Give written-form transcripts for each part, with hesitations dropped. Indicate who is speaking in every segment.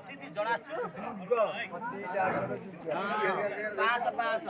Speaker 1: ଅଛି ଜଣାଛୁ ପାଁଶ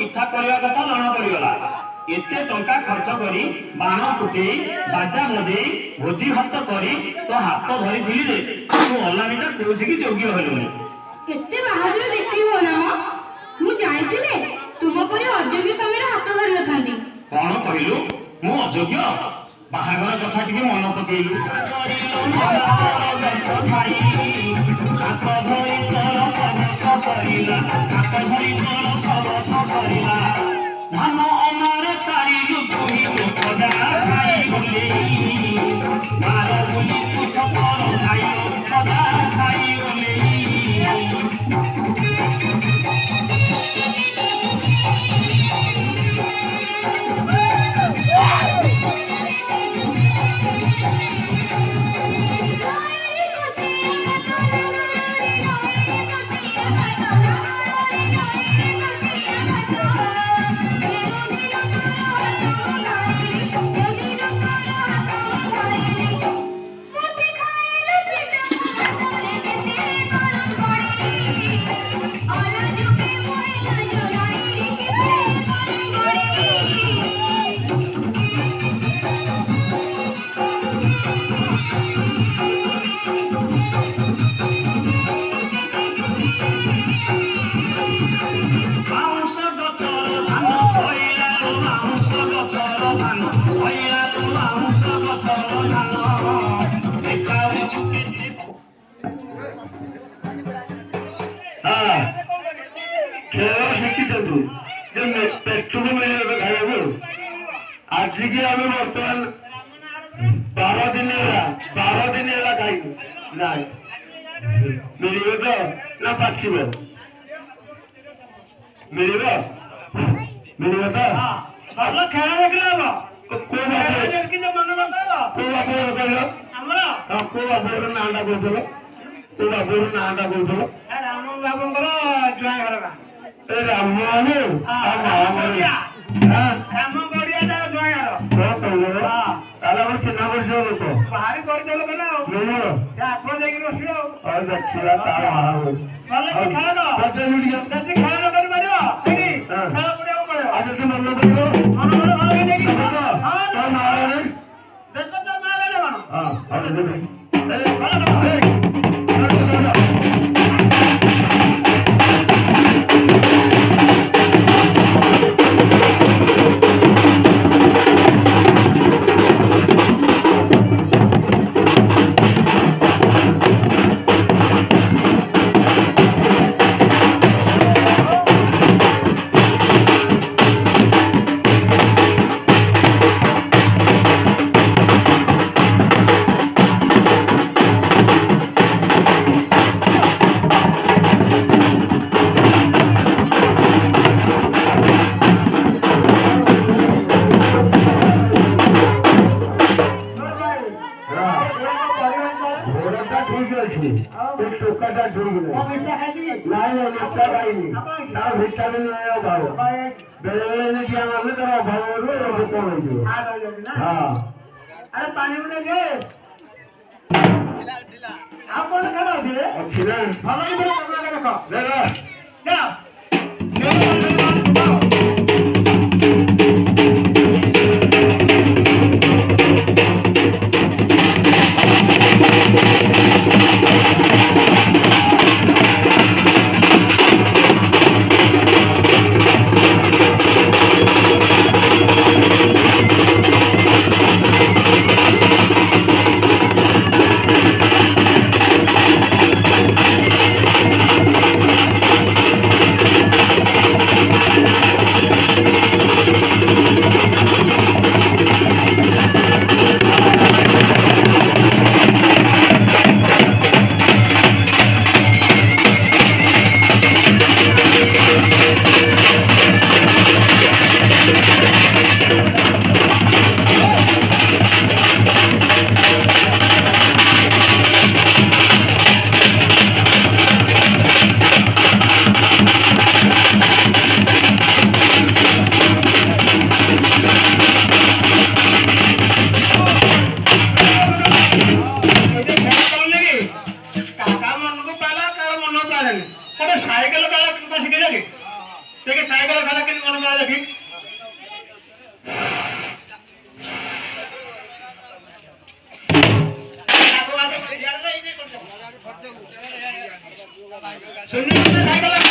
Speaker 2: ମିଠା କରିବା କଥା ଜଣା ପଡିଗଲା। एते टंका खर्च करी बाण फुटेई बाजा बजेई भोजी भात करी तो हाथ धरी थी रे तू अलामीटा कोउठी की योग्य हेलुनी।
Speaker 3: एते बहादुर देखी हो ना मु जाईथिले तुम परे अयोग्य समय हाथ धरि नथांती।
Speaker 2: कोन कहिलु मु अयोग्य बाहागर कथा टिके मन पकेइलु। धान अमार सारी लुकुही लोकदा खाई गले मार बुली तुझ पर खाई लोकदा खाई गले। आज की आम बर्तमान 12 दिन खाई ना मिल तो ना पाचिब मिल मिल तो खेल देखिल को बाबूर नाटा कौन को बाबूर नाटा कौन राम बाबू जुआ घर राम बाबू राम बढ़िया जुआ घर चिन्ह परिचय लोक भारी परिचय लोक ना आप देखिए बसिए देखिए तार खेल कर मन ଟିକେ ସାଇକେଲ ଖେଳ କେମିତି ମନ ପଡା ଦେଖି ସାଇକେଲ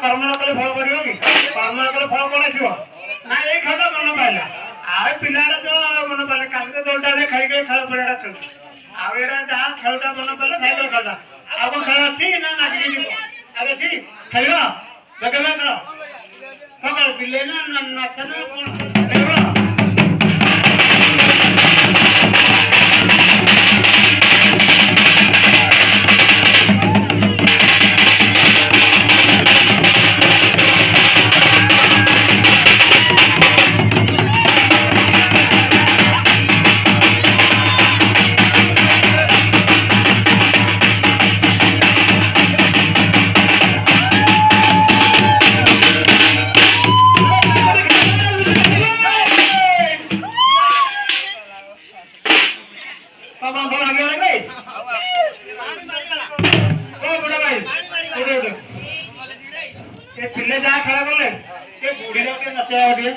Speaker 2: କର୍ମ ନ କଲେ ଫଳ କରିବ କି କର୍ମ ନ କଲେ ଫଳ କଣ ଆସିବ ନା ଏଇ ଖେଳ ମନ ପାଇଲା ଆଉ ପିଲାର ଯୋଉ ମନ ପାଇଲା କାଲି ତ ଦୋଳଟା ଖାଇକି ଖେଳ ପଡିଆ ଅଛନ୍ତି ଆଉ ଏରା ଯାହା ଖେଳଟା ମନ ପାଇଲା ସାଇକେଲ ଖେଳଟା ଆଉ କଣ ଖେଳ ଅଛି ନା ନାଚିକି ଯିବ ଆଉ ଅଛି ଖେଳିବ ଦେଖେଇବା ଖେଳ କଣ ବିଲେଇ ନା ନାଚ ନା କଣ ଖେଳିବ ପିଲେ ଯାହା ଖେଳ କଲେ ସେ ବୁଢୀର ଟିକେ ନଚେଇବା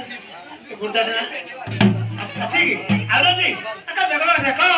Speaker 2: ଟିକେ ବୁଢା ଅଛି କି ଆଉ ଅଛି ଦେଖ ଦେଖ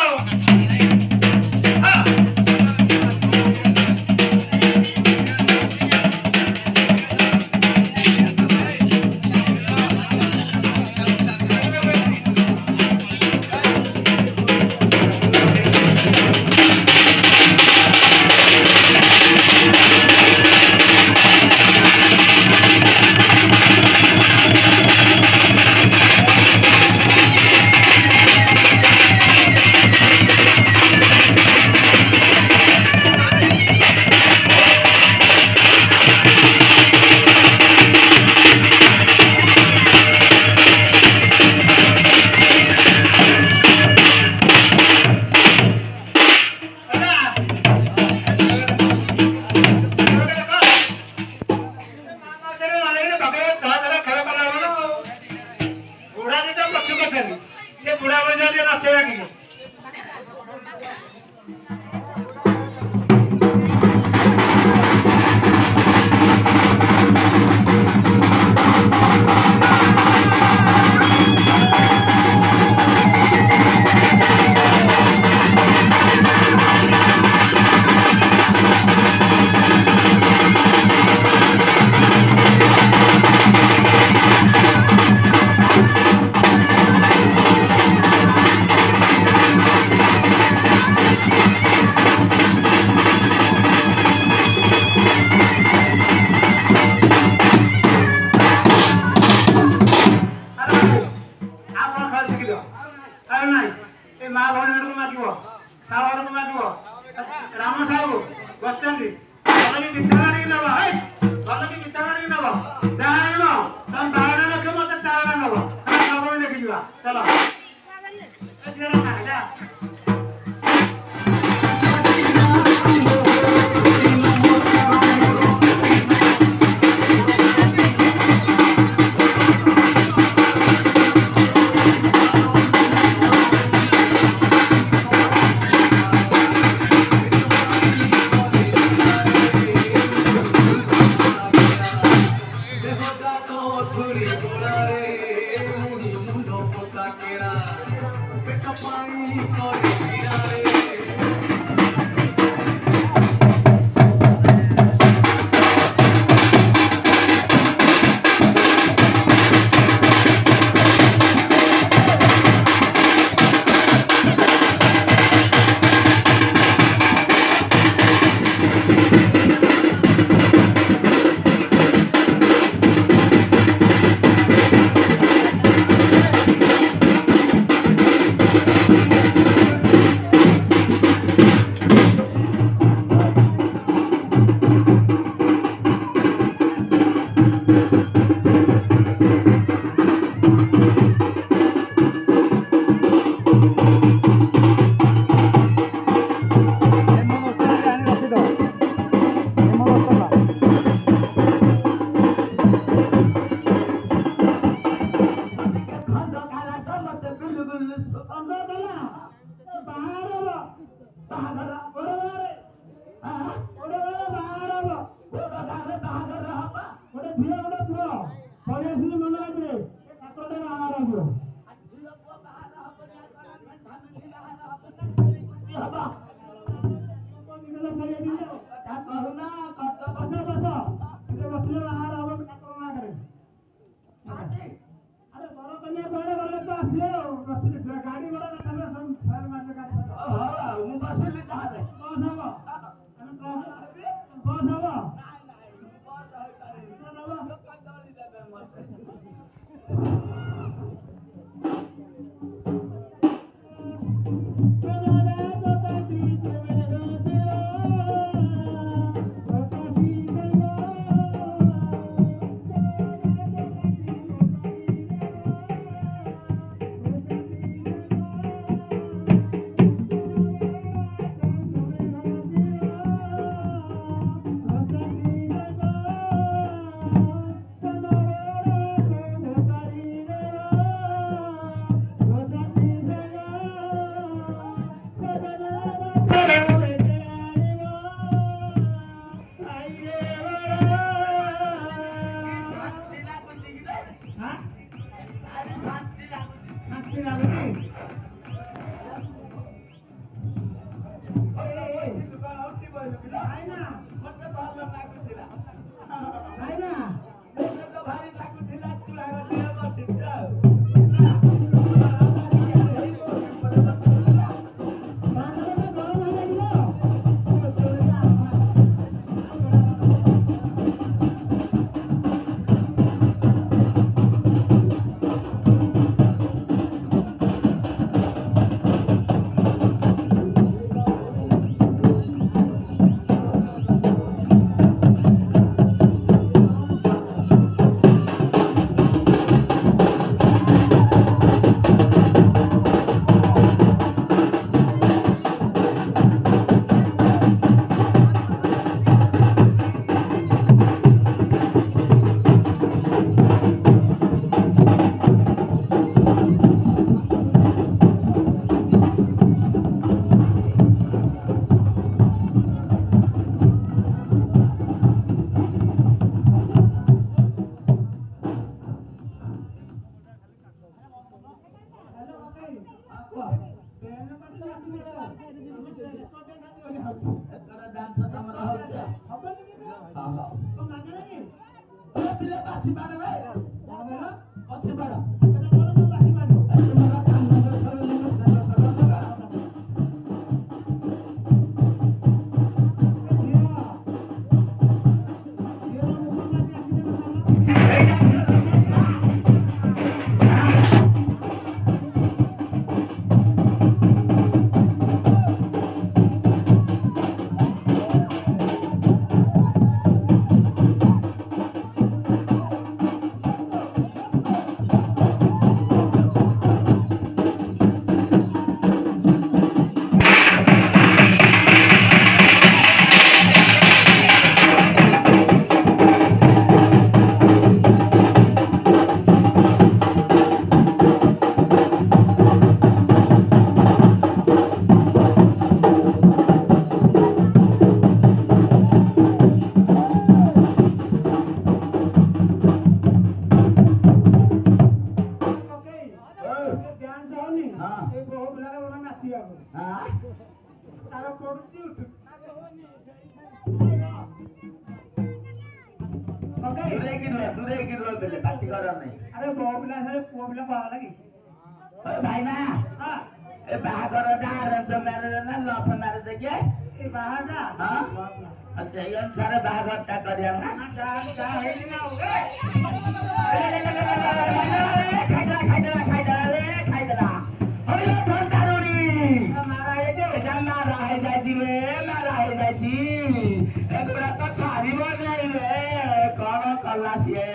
Speaker 4: गला सिए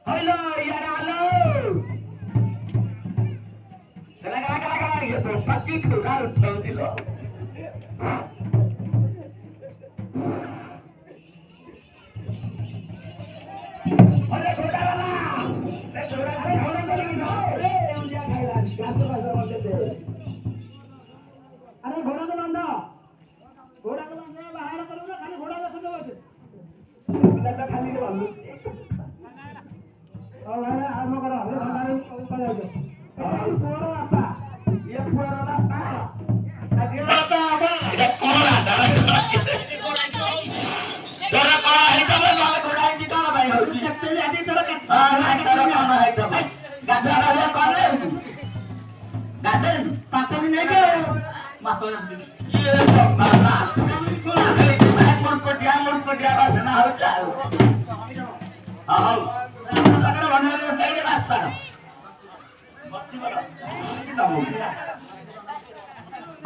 Speaker 4: हेलो यार हेलो कला ये तो पक्की खुरा उठाउ दिलो अरे घोड़ा वाला ए घोड़ा खाना चली ना रे उंडिया खाइला गास गास मते दे अरे घोड़ा को बांधा बाहर करो ना खाली घोड़ा रख दो बस लगा खाली के बांधो और भाई आराम करो हम भंडारे ऊपर जाओ पोरो आपा ये पोरो ना पा अरे बाबा এটা কোলা তোরা কোলা হে তবে লাল ঘোড়া কি কোন ভাই হউছি তেলে আদি তোরা না তোরা কোন হে তবে গাধা গাধা করলে গাধা 5 দিন হে মাস ये बाबा मुर्कोटिया बसना हो जाओ आओ अगर बनने में नहीं रास्ता मस्ती वाला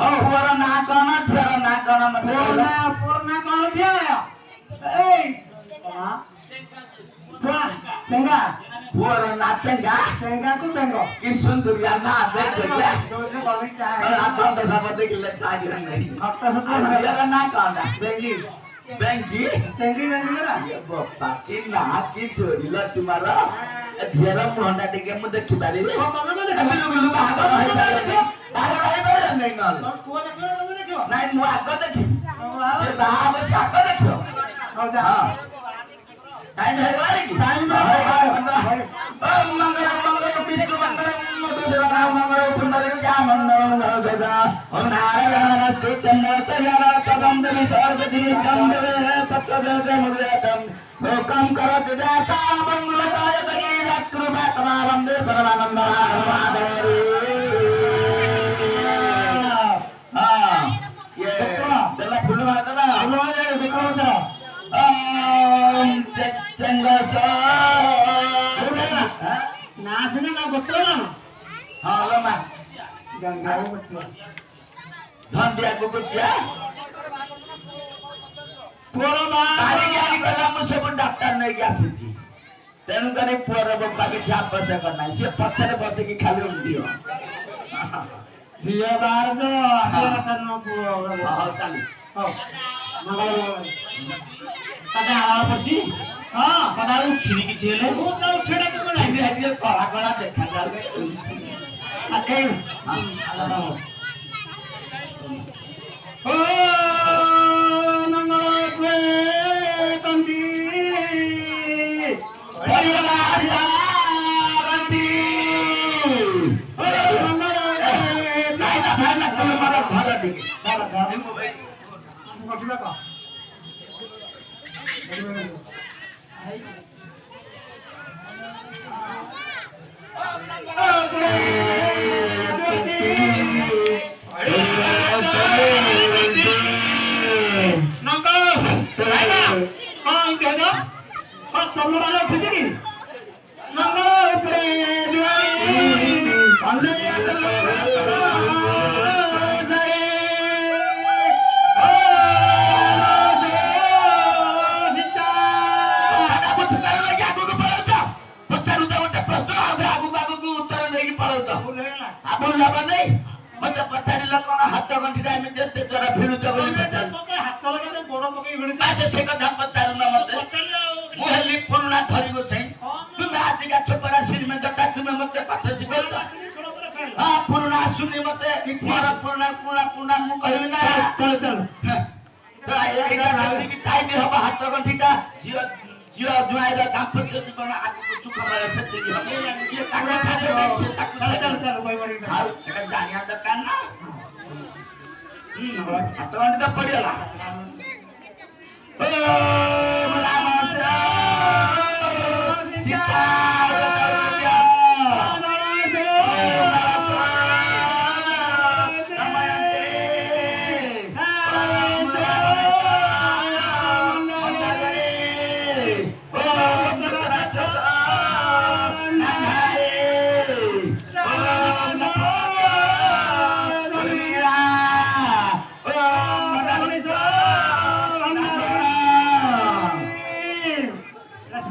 Speaker 4: ओ हुरा ना कोना मत पोरना कोन दिया ए हां चंगा हुरा ना चंगा को बेंगो की सुंदरिया ना देख ले दोसे बोली चाहे आप हम समझ के ले चाहिए नहीं हफ्ता से मेरा ना कोना बेंगी ना ये बापा की ना की जोड़ीला तुम्हारा झेरा मोहंडा टिके मु देखि पारिबे ओ तमे देखि लुगु भाग भाई नहीं ना को देखियो नहीं मु आग देखि जे बाहा बस आग देखियो हो जा टाइम है वाली की टाइम ओ मंगल विष्णु मंगल मधुसूदन मंगल पुंडरी चामुंडा गदा ओम नारायण नमस्कृत्यं चरण तदं देवी सरस्वती संदवे तत्त्वदे मुद्रातं लोकं करोति व्यासा मंगलकाय तये कृपा तमावंदे परमानंद माधवरी हां ये दला फुल मारता विक्रम चंगसा नासने ना गोत्र ना हां लो मा गंगा गोत्र धंडिया को गोत्र पोरो मा तारी ज्ञानी कला मु सब डॉक्टर नहीं आसीथि तेनु करे पोरो बाबा के छाप बसे करना से पछरे बसे की खाली उंडियो जिया बार जो आसे करनो पुरो हां चली हो मंगल ताजा आवा पछी हां पदा उठिनी किछि हेले ओ त उठेडा के कोन आइबे आइबे कला कला देखा जाबे आके हां ओ नंगल पे तंदी परिवार रंती ओ नंगल नहीं ना भाई ना तुम मारा घर दिखे घर मोबाइल मोटिला का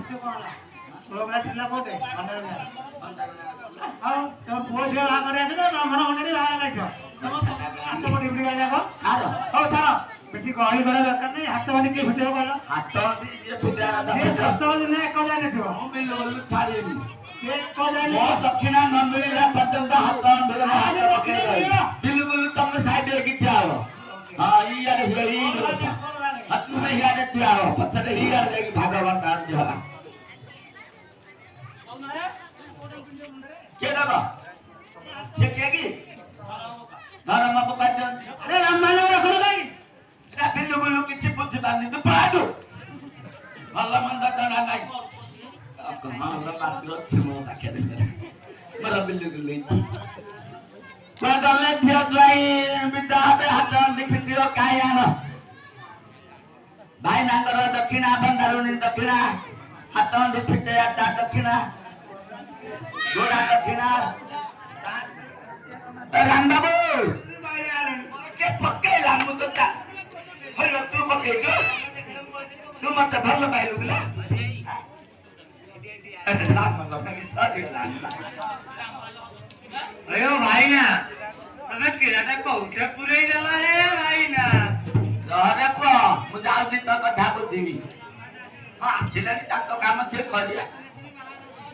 Speaker 2: ରହସ୍ୟ କଣ ହେଲା? ପୁଅପିଲା ଥିଲା କୋଉଠି? ଆଉ ତମ ପୁଅ ଝିଅ ବାହା କରି ଆସିଲ ବ୍ରାହ୍ମଣ ମଣ୍ଡଳୀ ବାହାର ନାଇଛ ତମ ହାତ ବଟି ଫୁଟି ଯାକ ହଉ ଛାଡ଼ ବେଶୀ ଗହଳି କରିବା ଦରକାର ନାହିଁ ହାତ ବଟି କିଏ ଫୁଟିବ କହିଲ ସପ୍ତମ ଦିନ ଏକ ଯାଇନଥିବ
Speaker 4: ଦକ୍ଷିଣା ନ ମିଳିଲା ପର୍ଯ୍ୟନ୍ତ ହାତ ବିଲୁବୁଲୁ ତମେ ସାଇଡ୍ ହେଇକି ଠିଆ ହବ ହଁ ଇଆଡେ ତୁମେ ଇଆଡେ ଠିଆ ହବ ପଛରେ ଇଆଡେ ଯାଇକି ଭାଗ ବଣ୍ଟା ଦିଅ କିଏ ଦେବ ସେ କିଏ କି ଧର୍ମକୁ ପାଇଛନ୍ତି
Speaker 2: ରାମମାନଙ୍କର ରଖ କାଇଁ
Speaker 4: ଏଟା ବିଲୁବୁଲୁ କିଛି ବୁଝିପାରୁନି ତୁ ପଳାନ୍ତୁ ଭଲ ମନ୍ଦ ଜଣା ନାହିଁ ଅଛି ମୋ ପାଖରେ ମୋର ବିଲୁବୁଲୁ ଗଲେ ଝିଅ ଜ୍ୱାଇଁ ବିଦା ହେବେ ହାତ ଫିଟିବ କାହିଁ ଆଣ ଭାଇନାଙ୍କର ଦକ୍ଷିଣା ଭଣ୍ଡାରୁଣୀ ଦକ୍ଷିଣା ହାତ ଫିଟେଇବା ତା ଦକ୍ଷିଣା ଗୋଡା ଦକ୍ଷିଣା ରାମ ବାବୁ କିଏ ପକେଇଲା ମୁଁ ତ ତୁ ପକେଇଛୁ ତୁ ମତେ ଭଲ ପାଇଲୁ କିଲା
Speaker 2: अयो भाईना तमे किराटा कोउटे पुरई देला हे भाईना
Speaker 4: रहरे पुଅ ମୁଁ ଯାଉଛି ତ କଥା ବୁଝିବି ହଁ ଆସିଲେନି ତାଙ୍କ କାମ ସେ କରିବା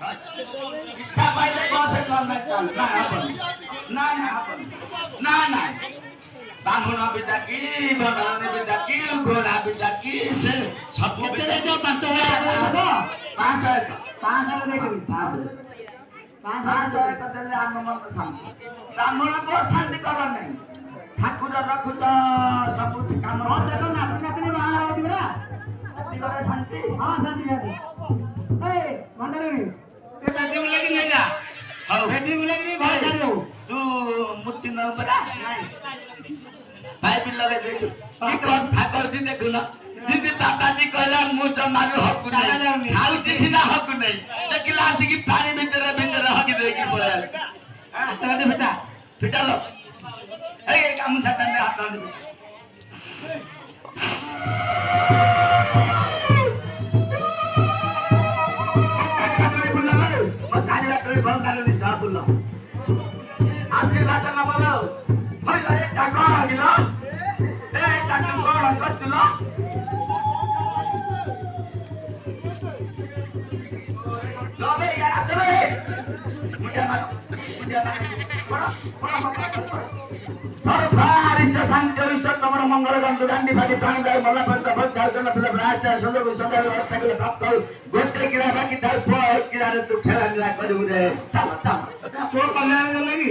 Speaker 4: ଇଚ୍ଛା ପାଇଲେ ବସ ନା ହବନି ନା ହବନି ନା ବ୍ରାହ୍ମଣ ବି ଡାକି ଭଣ୍ଡାରଣୀ ବି ଡାକି ଘୋଡ଼ା ବି ଡାକି ସେ ସବୁ 500 ଏକ ଦେଲେ ଆମ ମନ ଶାନ୍ତି ବ୍ରାହ୍ମଣକୁ ଶାନ୍ତି କର ନାହିଁ ଠାକୁର ରଖୁଛ ସବୁ କାମ
Speaker 2: देखो नाती नातनी बाहर आउती बरा
Speaker 4: ଘରେ ଶାନ୍ତି
Speaker 2: हां शांति ए भंडारी ए बेटी बोले कि ले जा
Speaker 4: ହଉ
Speaker 2: बेटी बोले कि घर छाड़ दो
Speaker 4: ତୁ ମୁକ୍ତି ନ ପରା ପାଇପ୍ ଲଗେଇ ଦେଇଛୁ କି କଥା କରିଛି ଦେଖୁନ ଦିଦି ବାବାଜୀ କହିଲା ମୁଁ ଜମାରୁ ହକୁ ନାହିଁ ଖାଉଛି ସିନା ହକୁ ନାହିଁ ଦେଖିଲା ଆସିକି ପାଣି ଭିତରେ ହକି ଦେଇକି ପଳେଇ
Speaker 2: चल बेटा
Speaker 4: ଫିଟାଲ ଏଇ ଗାମୁଛା ଟାନେ ହାତ ଆଣିବୁ आशीर्वाद न बोलो होइला एटा कोन आगिलो एटा तू कोन करचुलो लोबे यार आसबे मुंडिया मारो पड़ा सर्वारिष्ट शांति ईश्वर तमर मंगल गंतु गांधी फाटी प्राणी दाय मल्ला पंत भक्त जन पिला ब्रास्ट संजोग संजय अवस्था के प्राप्त हो गोटे किरा बाकी थाउ पो किरा रे तू खेला निला करिबु रे चल चल
Speaker 2: को कल्याण लगी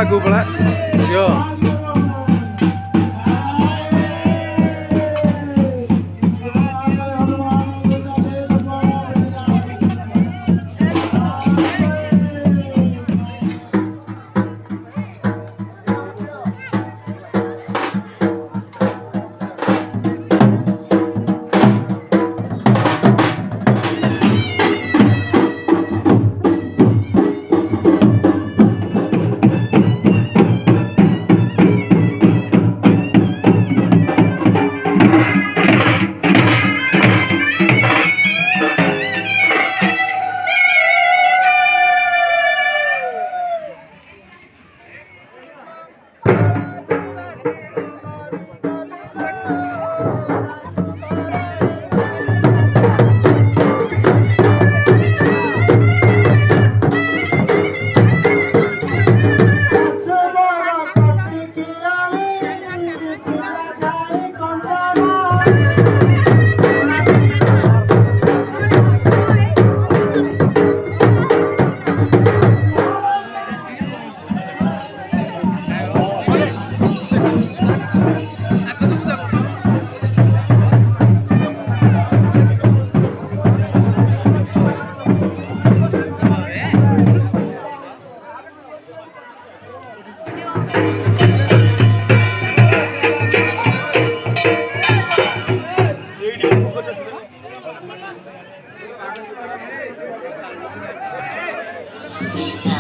Speaker 5: ଆଗକୁ ପଳା ଝିଅ।
Speaker 3: Thank you.